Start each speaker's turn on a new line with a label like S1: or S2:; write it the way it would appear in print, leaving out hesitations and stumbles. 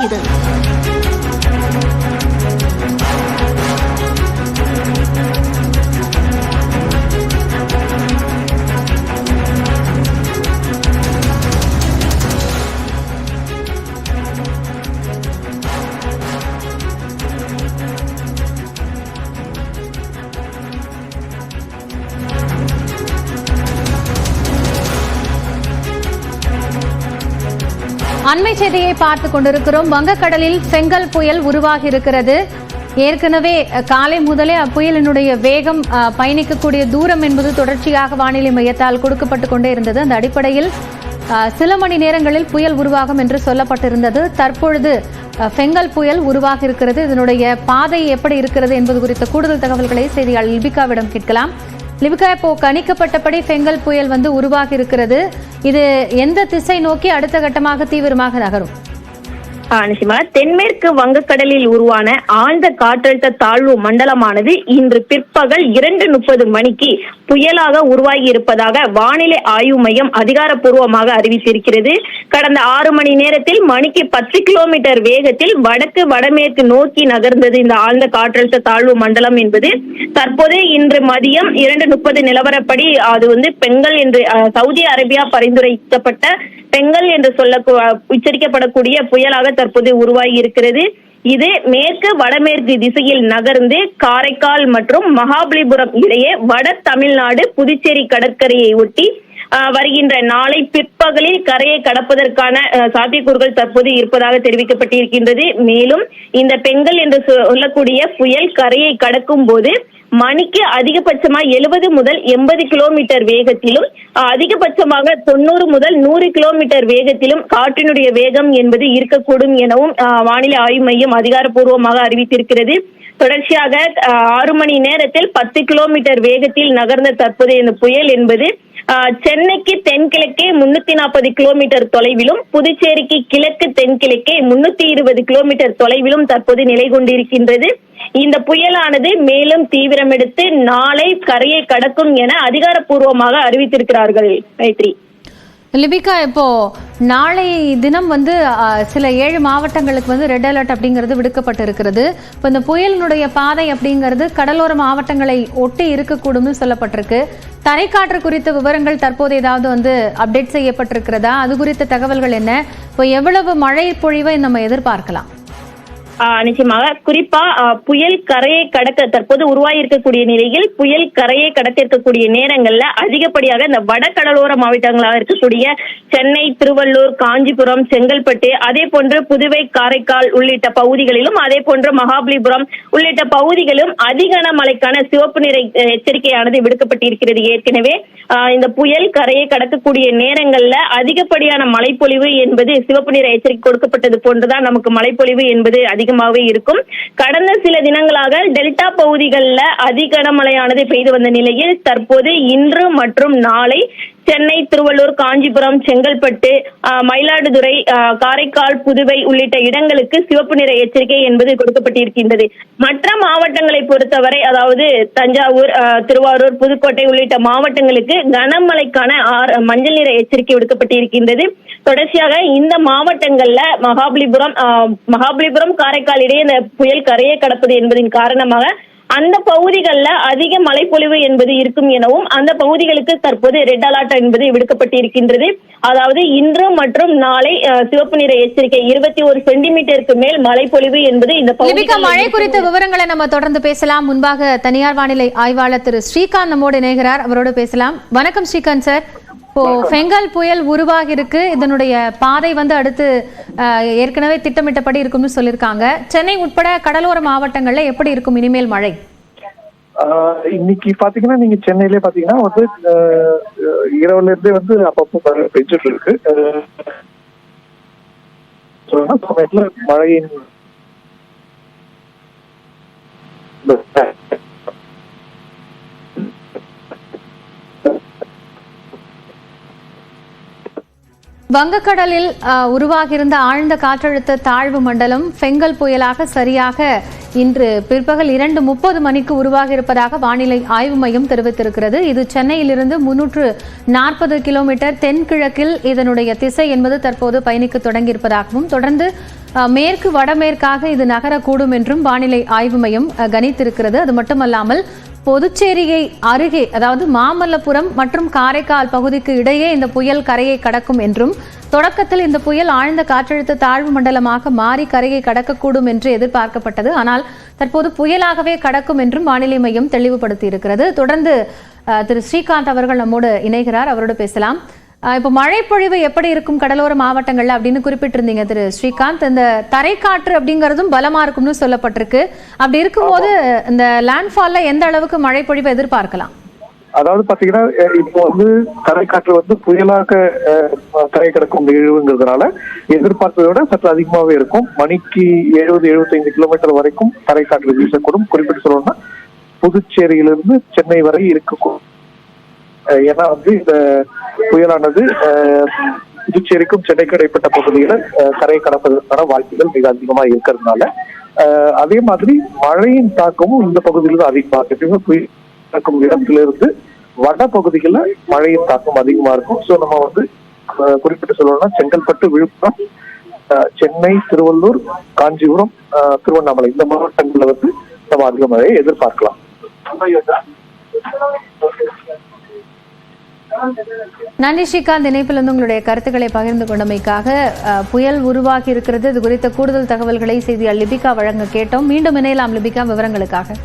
S1: இது அண்மை செய்தியை பார்த்துக் கொண்டிருக்கிறோம். வங்கக்கடலில் ஃபெங்கல் புயல் உருவாகி இருக்கிறது. ஏற்கனவே காலை முதலே அப்புயலினுடைய வேகம், பயணிக்கக்கூடிய தூரம் என்பது தொடர்ச்சியாக வானிலை மையத்தால் கொடுக்கப்பட்டுக் கொண்டே இருந்தது. அந்த அடிப்படையில் சில மணி நேரங்களில் புயல் உருவாகும் என்று சொல்லப்பட்டிருந்தது. தற்பொழுது ஃபெங்கல் புயல் உருவாகி இருக்கிறது. இதனுடைய பாதை எப்படி இருக்கிறது என்பது குறித்த கூடுதல் தகவல்களை செய்தியாளர் லிபிகாவிடம் கேட்கலாம். லிபிகா, இப்போ கணிக்கப்பட்டபடி ஃபெங்கல் புயல் உருவாகி இருக்கிறது. இது எந்த திசை நோக்கி அடுத்த கட்டமாக தீவிரமாக நகரும்?
S2: நிச்சயமா தென்மேற்கு வங்கக்கடலில் உருவான ஆழ்ந்த காற்றழுத்த தாழ்வு மண்டலமானது இன்று பிற்பகல் 2:30 மணிக்கு புயலாக உருவாகி இருப்பதாக வானிலை ஆய்வு மையம் அதிகாரப்பூர்வமாக அறிவித்திருக்கிறது. கடந்த 6 மணி நேரத்தில் மணிக்கு 10 கிலோமீட்டர் வேகத்தில் வடக்கு வடமேற்கு நோக்கி நகர்ந்தது இந்த ஆழ்ந்த காற்றழுத்த தாழ்வு மண்டலம் என்பது. தற்போது இன்று மதியம் 2:30 நிலவரப்படி அது பெங்கல் என்று சவுதி அரேபியா பரிந்துரைக்கப்பட்ட பெங்கல் என்று உச்சரிக்கப்படக்கூடிய புயலாக தற்போது உருவாகி இருக்கிறது. இது மேற்கு வடமேற்கு திசையில் நகர்ந்து காரைக்கால் மற்றும் மகாபலிபுரம் இடையே வட தமிழ்நாடு புதுச்சேரி கடற்கரையை ஒட்டி வருகின்ற நாளை பிற்பகலில் கரையை கடப்பதற்கான சாத்தியக்கூறுகள் தற்போது இருப்பதாக தெரிவிக்கப்பட்டிருக்கின்றது. மேலும் இந்த பெங்கல் என்று சொல்லக்கூடிய புயல் கரையை கடக்கும் போது மணிக்கு அதிகபட்சமாக 70 முதல் 80 கிலோமீட்டர் வேகத்திலும், அதிகபட்சமாக 90 முதல் 100 கிலோமீட்டர் வேகத்திலும் காற்றினுடைய வேகம் என்பது இருக்கக்கூடும் எனவும் வானிலை ஆய்வு மையம் அதிகாரப்பூர்வமாக அறிவித்திருக்கிறது. தொடர்ச்சியாக 6 மணி நேரத்தில் 10 கிலோமீட்டர் வேகத்தில் நகர்ந்த தற்போதைய இந்த புயல் என்பது சென்னைக்கு தென்கிழக்கே 340 கிலோமீட்டர் தொலைவிலும், புதுச்சேரிக்கு கிழக்கு தென்கிழக்கே 320 கிலோமீட்டர் தொலைவிலும் தற்போது நிலை கொண்டிருக்கின்றது. இந்த புயலானது மேலும் தீவிரமெடுத்து நாளை கரையை கடக்கும் என அதிகாரப்பூர்வமாக அறிவித்திருக்கிறார்கள். மைத்ரி,
S1: லிபிகா, இப்போ நாளை தினம் சில 7 மாவட்டங்களுக்கு ரெட் அலர்ட் அப்படிங்கிறது விடுக்கப்பட்டிருக்கிறது. இப்போ இந்த புயலினுடைய பாதை அப்படிங்கிறது கடலோர மாவட்டங்களை ஒட்டி இருக்கக்கூடும் சொல்லப்பட்டிருக்கு. தரைக்காற்று குறித்த விவரங்கள் தற்போது ஏதாவது அப்டேட் செய்யப்பட்டிருக்கிறதா? அது குறித்த தகவல்கள் என்ன? இப்போ எவ்வளவு மழை பொழிவை நம்ம எதிர்பார்க்கலாம்?
S2: நிச்சயமாக, குறிப்பா புயல் கரையை கடக்க தற்போது உருவாகி இருக்கக்கூடிய நிலையில் புயல் கரையை கடக்க இருக்கக்கூடிய நேரங்கள்ல அதிகப்படியாக இந்த வட கடலோர மாவட்டங்களாக இருக்கக்கூடிய சென்னை, திருவள்ளூர், காஞ்சிபுரம், செங்கல்பட்டு, அதே போன்று புதுவை, காரைக்கால் உள்ளிட்ட பகுதிகளிலும், அதே போன்று மகாபலிபுரம் உள்ளிட்ட பகுதிகளிலும் அதிகன மழைக்கான சிவப்பு நிற எச்சரிக்கையானது விடுக்கப்பட்டிருக்கிறது. ஏற்கனவே இந்த புயல் கரையை கடக்கக்கூடிய நேரங்கள்ல அதிகப்படியான மழைப்பொழிவு என்பது சிவப்பு நிற எச்சரிக்கை கொடுக்கப்பட்டது போன்றுதான் நமக்கு மழைப்பொழிவு என்பது அதிகமாகவே இருக்கும். கடந்த சில தினங்களாக டெல்டா பகுதிகளில் அதிக கனமழையானது பெய்து வந்த நிலையில் தற்போது இன்று மற்றும் நாளை சென்னை, திருவள்ளூர், காஞ்சிபுரம், செங்கல்பட்டு, மயிலாடுதுறை, காரைக்கால், புதுவை உள்ளிட்ட இடங்களுக்கு சிவப்பு நிற எச்சரிக்கை என்பது கொடுக்கப்பட்டிருக்கின்றது. மற்ற மாவட்டங்களை பொறுத்தவரை, அதாவது தஞ்சாவூர், திருவாரூர், புதுக்கோட்டை உள்ளிட்ட மாவட்டங்களுக்கு கனமழைக்கான மஞ்சள் நிற எச்சரிக்கை விடுக்கப்பட்டிருக்கின்றது. தொடர்ச்சியாக இந்த மாவட்டங்கள்ல மகாபலிபுரம், காரைக்கால் இடையே இந்த புயல் கரையை கடப்பது என்பதன் காரணமாக அந்த பகுதிகளில் அதிக மழைப்பொழிவு என்பது இருக்கும் எனவும் அந்த பகுதிகளுக்கு தற்போது ரெட் அலர்ட் என்பது விடுக்கப்பட்டிருக்கின்றது. அதாவது இன்று மற்றும் நாளை சிவப்பு நிற எச்சரிக்கை 21 சென்டிமீட்டருக்கு மேல் மழைப்பொழிவு என்பது இந்த பகுதியில்.
S1: மழை குறித்த விவரங்களை நம்ம தொடர்ந்து பேசலாம். முன்பாக தனியார் வானிலை ஆய்வாளர் திரு ஸ்ரீகாந்த் நம்மோடு இணைகிறார். அவரோடு பேசலாம். வணக்கம் ஸ்ரீகாந்த் சார். இப்போ ஃபெங்கல் புயல் உருவாகி இருக்கு. இதனுடைய பாதை அடுத்து ஏற்கனவே திட்டமிட்டபடி இருக்கும்னு சொல்லியிருக்காங்க. சென்னை உட்பட கடலோர மாவட்டங்கள்ல எப்படி இருக்கும் இனிமேல் மழை?
S3: இன்னைக்கு பாத்தீங்கன்னா நீங்க சென்னையிலே பாத்தீங்கன்னா இரவுல இருந்தே அப்பப்போ பெஞ்சிட்டு இருக்கு. மழையின்
S1: வங்கக்கடலில் உருவாகியிருந்த ஆழ்ந்த காற்றழுத்த தாழ்வு மண்டலம் ஃபெங்கல் புயலாக சரியாக இன்று பிற்பகல் 2:30 மணிக்கு உருவாகியிருப்பதாக வானிலை ஆய்வு மையம் தெரிவித்திருக்கிறது. இது சென்னையிலிருந்து 340 கிலோமீட்டர் தென்கிழக்கில் இதனுடைய திசை என்பது தற்போது பயணிக்க தொடங்கியிருப்பதாகவும் தொடர்ந்து மேற்கு வடமேற்காக இது நகரக்கூடும் என்றும் வானிலை ஆய்வு மையம் கணித்திருக்கிறது. அது மட்டுமல்லாமல் புதுச்சேரியை அருகே, அதாவது மாமல்லபுரம் மற்றும் காரைக்கால் பகுதிக்கு இடையே இந்த புயல் கரையை கடக்கும் என்றும் தொடக்கத்தில் இந்த புயல் ஆழ்ந்த காற்றழுத்த தாழ்வு மண்டலமாக மாறி கரையை கடக்கக்கூடும் என்று எதிர்பார்க்கப்பட்டது. ஆனால் தற்போது புயலாகவே கடக்கும் என்றும் வானிலை மையம் தெளிவுபடுத்தி இருக்கிறது. தொடர்ந்து திரு ஸ்ரீகாந்த் அவர்கள் நம்மோடு இணைகிறார், அவரோடு பேசலாம். இப்போ மழைப்பொழிவு எப்படி இருக்கும் கடலோர மாவட்டங்கள்ல அப்படின்னு குறிப்பிட்டிருந்தீங்க திரு ஸ்ரீகாந்த். இந்த தரைக்காற்று அப்படிங்கறதும் பலமா இருக்கும்னு சொல்லப்பட்டிருக்கு. அப்படி இருக்கும்போது இந்த லேண்ட்ஃபால்ல எந்த அளவுக்கு மழைப்பொழிவு எதிர்பார்க்கலாம்?
S3: அதாவது பாத்தீங்கன்னா இப்போ தரைக்காற்று புயலாக கரை கடக்கும் நிகழ்வுங்கிறதுனால எதிர்பார்ப்பதை விட சற்று அதிகமாகவே இருக்கும். மணிக்கு 70-75 கிலோமீட்டர் வரைக்கும் தரைக்காற்று வீசக்கூடும். குறிப்பிட்டு சொல்லணும்னா புதுச்சேரியிலிருந்து சென்னை வரை இருக்கக்கூடும். ஏன்னா இந்த புயலானது புதுச்சேரிக்கும் சென்னைக்கும் இடைப்பட்ட பகுதியில கரை கடப்பதற்கான வாய்ப்புகள் மிக அதிகமா இருக்கிறதுனால அதே மாதிரி மழையின் தாக்கமும் இந்த பகுதியில தான் அதிகமா இருக்கு. புயல் நடக்கும் இடத்திலிருந்து வட பகுதிகளில் மழையின் தாக்கம் அதிகமா இருக்கும். ஸோ நம்ம குறிப்பிட்டு சொல்லணும்னா செங்கல்பட்டு, விழுப்புரம், சென்னை, திருவள்ளூர், காஞ்சிபுரம், திருவண்ணாமலை இந்த மாவட்டங்கள்ல நம்ம அதிக மழையை எதிர்பார்க்கலாம்.
S1: நன்றி ஸ்ரீகாந்த். இணைப்பிலிருந்து உங்களுடைய கருத்துக்களை பகிர்ந்து கொண்டமைக்காக. புயல் உருவாகி இருக்கிறது, இது குறித்த கூடுதல் தகவல்களை செய்தியாளர் லிபிகா வழங்க கேட்டோம். மீண்டும் இணையலாம் லிபிகா விவரங்களுக்காக.